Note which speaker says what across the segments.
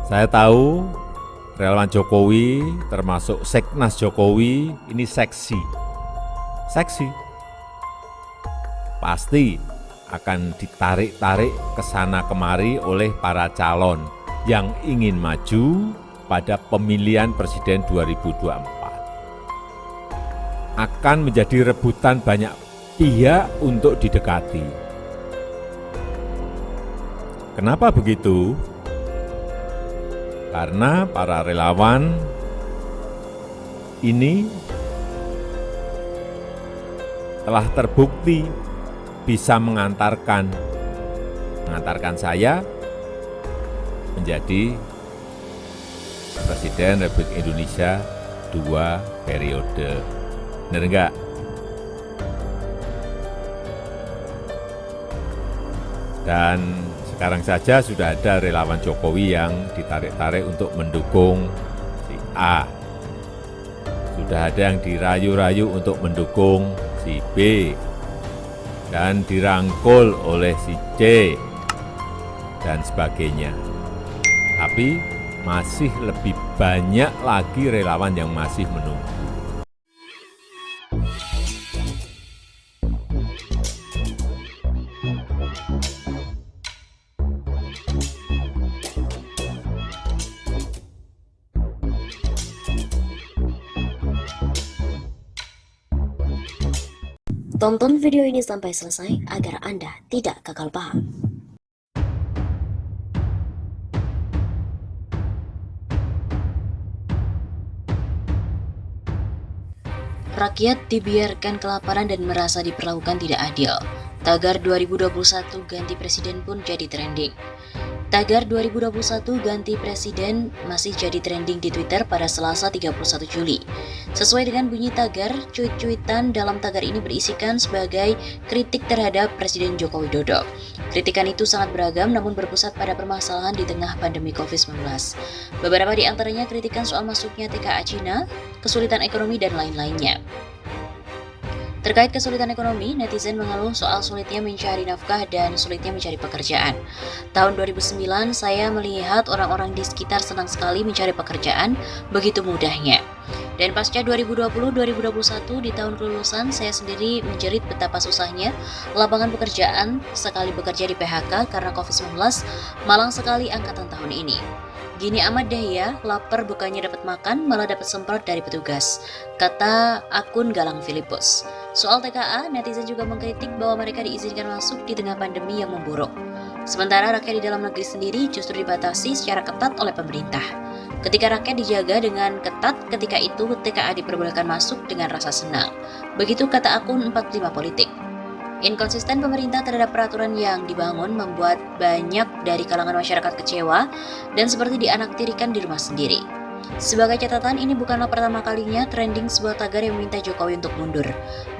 Speaker 1: Saya tahu relawan Jokowi, termasuk Seknas Jokowi, ini seksi. Seksi. Pasti akan ditarik-tarik ke sana kemari oleh para calon yang ingin maju pada pemilihan presiden 2024. Akan menjadi rebutan banyak pihak untuk didekati. Kenapa begitu? Karena para relawan ini telah terbukti bisa mengantarkan saya menjadi Presiden Republik Indonesia 2 periode. Benar enggak? Dan sekarang saja sudah ada relawan Jokowi yang ditarik-tarik untuk mendukung si A. Sudah ada yang dirayu-rayu untuk mendukung si B. Dan dirangkul oleh si C. Dan sebagainya. Tapi masih lebih banyak lagi relawan yang masih menunggu.
Speaker 2: Tonton video ini sampai selesai agar Anda tidak gagal paham. Rakyat dibiarkan kelaparan dan merasa diperlakukan tidak adil. Tagar 2021 ganti presiden pun jadi trending. Tagar 2021 ganti presiden masih jadi trending di Twitter pada Selasa 31 Juli. Sesuai dengan bunyi tagar, cuit-cuitan dalam tagar ini berisikan sebagai kritik terhadap Presiden Joko Widodo. Kritikan itu sangat beragam namun berpusat pada permasalahan di tengah pandemi COVID-19. Beberapa di antaranya kritikan soal masuknya TKA Cina, kesulitan ekonomi, dan lain-lainnya. Terkait kesulitan ekonomi, netizen mengeluh soal sulitnya mencari nafkah dan sulitnya mencari pekerjaan. Tahun 2009, saya melihat orang-orang di sekitar senang sekali mencari pekerjaan, begitu mudahnya. Dan pasca 2020-2021 di tahun kelulusan, saya sendiri menjerit betapa susahnya lapangan pekerjaan sekali bekerja di PHK karena COVID-19, malang sekali angkatan tahun ini. Gini amat deh ya, lapar bukannya dapat makan, malah dapat semprot dari petugas, kata akun Galang Filipus. Soal TKA, netizen juga mengkritik bahwa mereka diizinkan masuk di tengah pandemi yang memburuk. Sementara rakyat di dalam negeri sendiri justru dibatasi secara ketat oleh pemerintah. Ketika rakyat dijaga dengan ketat, ketika itu TKA diperbolehkan masuk dengan rasa senang. Begitu kata akun 45 Politik. Inkonsisten pemerintah terhadap peraturan yang dibangun membuat banyak dari kalangan masyarakat kecewa dan seperti dianaktirikan di rumah sendiri. Sebagai catatan, ini bukanlah pertama kalinya trending sebuah tagar yang meminta Jokowi untuk mundur.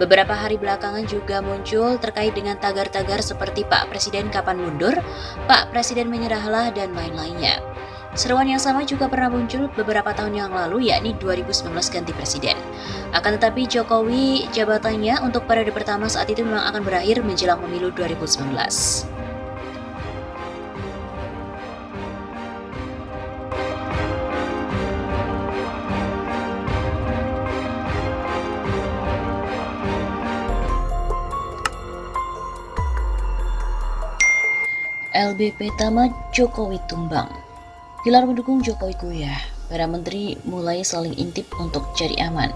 Speaker 2: Beberapa hari belakangan juga muncul terkait dengan tagar-tagar seperti Pak Presiden kapan mundur, Pak Presiden menyerahlah, dan lain-lainnya. Seruan yang sama juga pernah muncul beberapa tahun yang lalu, yakni 2019 ganti presiden. Akan tetapi Jokowi jabatannya untuk periode pertama saat itu memang akan berakhir menjelang pemilu 2019. LBP tamat, Jokowi tumbang. Pilar mendukung Jokowi goyah. Para menteri mulai saling intip untuk cari aman.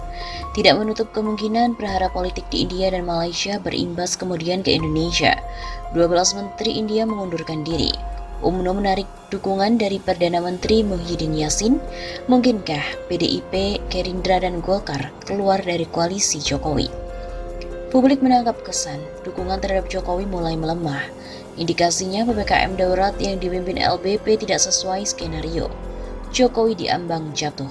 Speaker 2: Tidak menutup kemungkinan perhara politik di India dan Malaysia berimbas kemudian ke Indonesia. 12 menteri India mengundurkan diri. UMNO menarik dukungan dari Perdana Menteri Muhyiddin Yassin. Mungkinkah PDIP, Gerindra, dan Golkar keluar dari koalisi Jokowi? Publik menangkap kesan dukungan terhadap Jokowi mulai melemah. Indikasinya PPKM darurat yang dipimpin LBP tidak sesuai skenario. Jokowi diambang jatuh.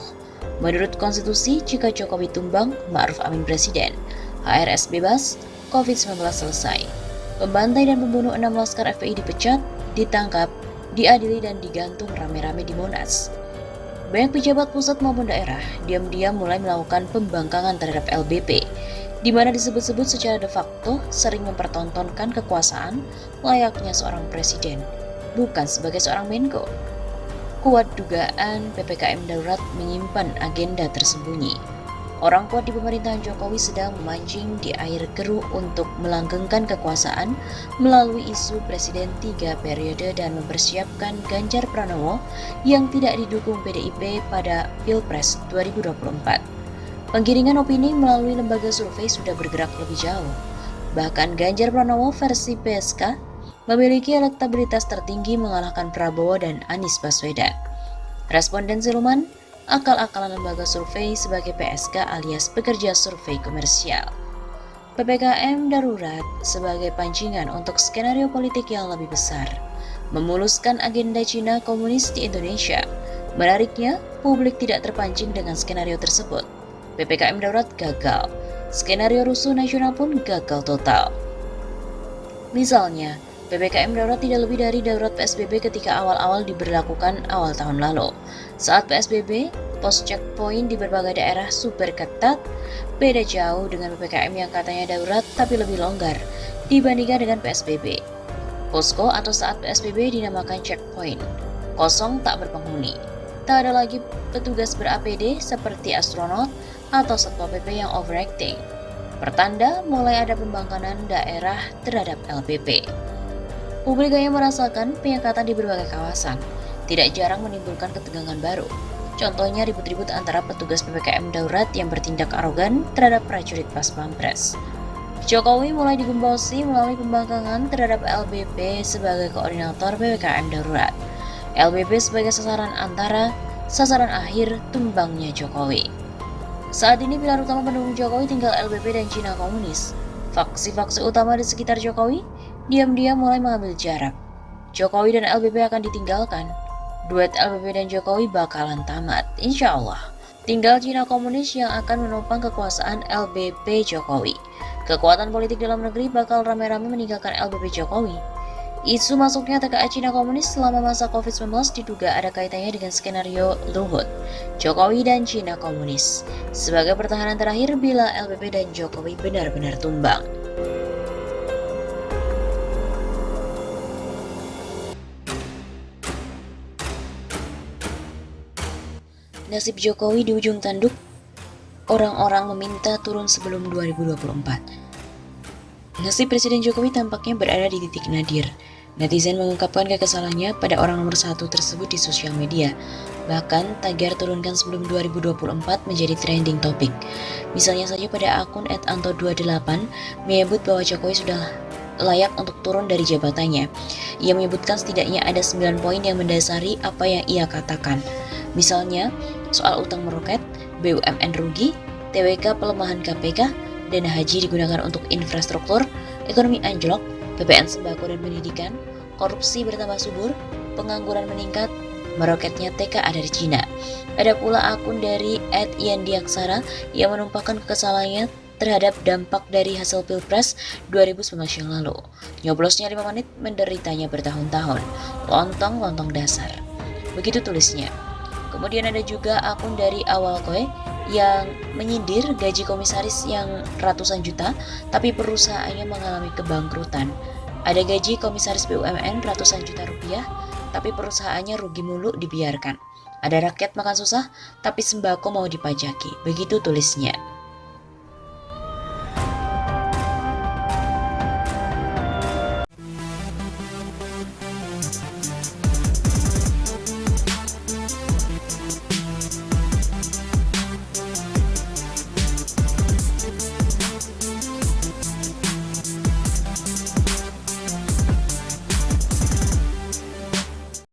Speaker 2: Menurut konstitusi, jika Jokowi tumbang, Ma'ruf Amin presiden. HRS bebas, COVID-19 selesai. Pembantai dan pembunuh 6 laskar FPI dipecat, ditangkap, diadili, dan digantung rame-rame di Monas. Banyak pejabat pusat maupun daerah diam-diam mulai melakukan pembangkangan terhadap LBP, di mana disebut-sebut secara de facto sering mempertontonkan kekuasaan layaknya seorang presiden, bukan sebagai seorang Menko. Kuat dugaan PPKM darurat menyimpan agenda tersembunyi. Orang kuat di pemerintahan Jokowi sedang memancing di air keruh untuk melanggengkan kekuasaan melalui isu Presiden 3 periode dan mempersiapkan Ganjar Pranowo yang tidak didukung PDIP pada Pilpres 2024. Penggiringan opini melalui lembaga survei sudah bergerak lebih jauh. Bahkan Ganjar Pranowo versi PSK memiliki elektabilitas tertinggi mengalahkan Prabowo dan Anies Baswedan. Responden siluman, akal-akalan lembaga survei sebagai PSK alias pekerja survei komersial. PPKM darurat sebagai pancingan untuk skenario politik yang lebih besar, memuluskan agenda Cina komunis di Indonesia. Menariknya, publik tidak terpancing dengan skenario tersebut. PPKM darurat gagal, skenario rusuh nasional pun gagal total. Misalnya, PPKM darurat tidak lebih dari darurat PSBB ketika awal-awal diberlakukan awal tahun lalu. Saat PSBB, pos checkpoint di berbagai daerah super ketat, beda jauh dengan PPKM yang katanya darurat tapi lebih longgar dibandingkan dengan PSBB. Posko atau saat PSBB dinamakan checkpoint, kosong tak berpenghuni. Tak ada lagi petugas ber-APD seperti astronot atau Satpol PP yang overacting. Pertanda mulai ada pembangkangan daerah terhadap LPP. Publik hanya merasakan penyekatan di berbagai kawasan, tidak jarang menimbulkan ketegangan baru. Contohnya ribut-ribut antara petugas PPKM darurat yang bertindak arogan terhadap prajurit Pas Pampres. Jokowi mulai digembosi melalui pembangkangan terhadap LBP sebagai koordinator PPKM darurat. LBP sebagai sasaran akhir tumbangnya Jokowi. Saat ini pilar utama pendukung Jokowi tinggal LBP dan Cina komunis. Faksi-faksi utama di sekitar Jokowi diam-diam mulai mengambil jarak. Jokowi dan LBP akan ditinggalkan. Duet LBP dan Jokowi bakalan tamat, insya Allah. Tinggal Cina komunis yang akan menopang kekuasaan LBP Jokowi. Kekuatan politik dalam negeri bakal rame-rame meninggalkan LBP Jokowi. Isu masuknya TKA Cina komunis selama masa COVID-19 diduga ada kaitannya dengan skenario Luhut, Jokowi dan Cina komunis sebagai pertahanan terakhir bila LBP dan Jokowi benar-benar tumbang. Nasib Jokowi di ujung tanduk, orang-orang meminta turun sebelum 2024. Nasib Presiden Jokowi tampaknya berada di titik nadir. Netizen mengungkapkan kekesalannya pada orang nomor satu tersebut di sosial media. Bahkan, tagar turunkan sebelum 2024 menjadi trending topik. Misalnya saja pada akun @anto28 menyebut bahwa Jokowi sudah layak untuk turun dari jabatannya. Ia menyebutkan setidaknya ada 9 poin yang mendasari apa yang ia katakan. Misalnya, soal utang meroket, BUMN rugi, TWK pelemahan KPK, dana haji digunakan untuk infrastruktur, ekonomi anjlok, PPN sembako dan pendidikan, korupsi bertambah subur, pengangguran meningkat, meroketnya TKA dari Cina. Ada pula akun dari @yandiaksara yang menumpahkan kekesalannya terhadap dampak dari hasil Pilpres 2019 yang lalu. Nyoblosnya 5 menit, menderitanya bertahun-tahun. Lontong dasar. Begitu tulisnya. Kemudian ada juga akun dari Awalkoe yang menyindir gaji komisaris yang ratusan juta, tapi perusahaannya mengalami kebangkrutan. Ada gaji komisaris BUMN ratusan juta rupiah, tapi perusahaannya rugi mulu dibiarkan. Ada rakyat makan susah, tapi sembako mau dipajaki. Begitu tulisnya.